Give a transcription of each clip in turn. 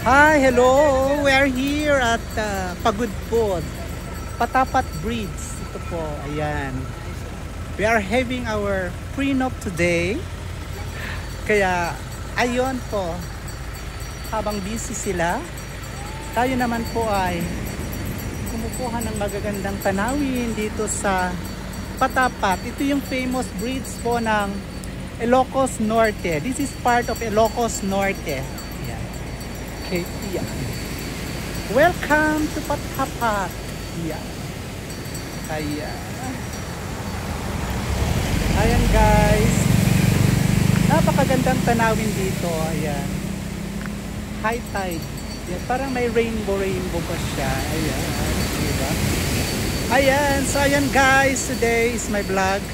Hi, hello! We are here at Pagudpod, Patapat Bridge. Ito po, ayan. We are having our prenup today. Kaya, ayon po, habang busy sila, tayo naman po ay kumukuha ng magagandang tanawin dito sa Patapat. Ito yung famous bridge po ng Ilocos Norte. This is part of Ilocos Norte. Okay, yeah. Welcome to Patapat. Yeah. Ayan guys. Napakagandang tanawin dito. Ayan. High tide. Ayan. Parang may rainbow pa siya. Ayan. Diba? Ayan. So ayan guys. Today is my vlog.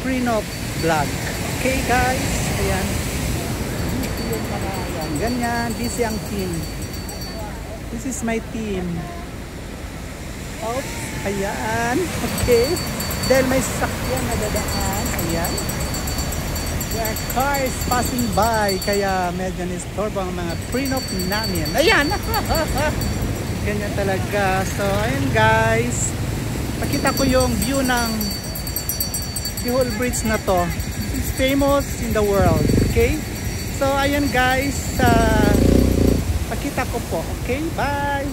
Prenup vlog. Okay guys. Ayan. Ganyan, busy ang team. This is my team. Oops, ayan. Okay. Dahil may sasakyan na dadaan. Ayan. There are cars passing by. Kaya medyo nistorbo ang mga prenup namin. Ayan. Ganyan talaga. So, ayan guys. Pakita ko yung view ng whole bridge na to. It's famous in the world. Okay? So, ayan guys, pakita ko po. Okay, bye!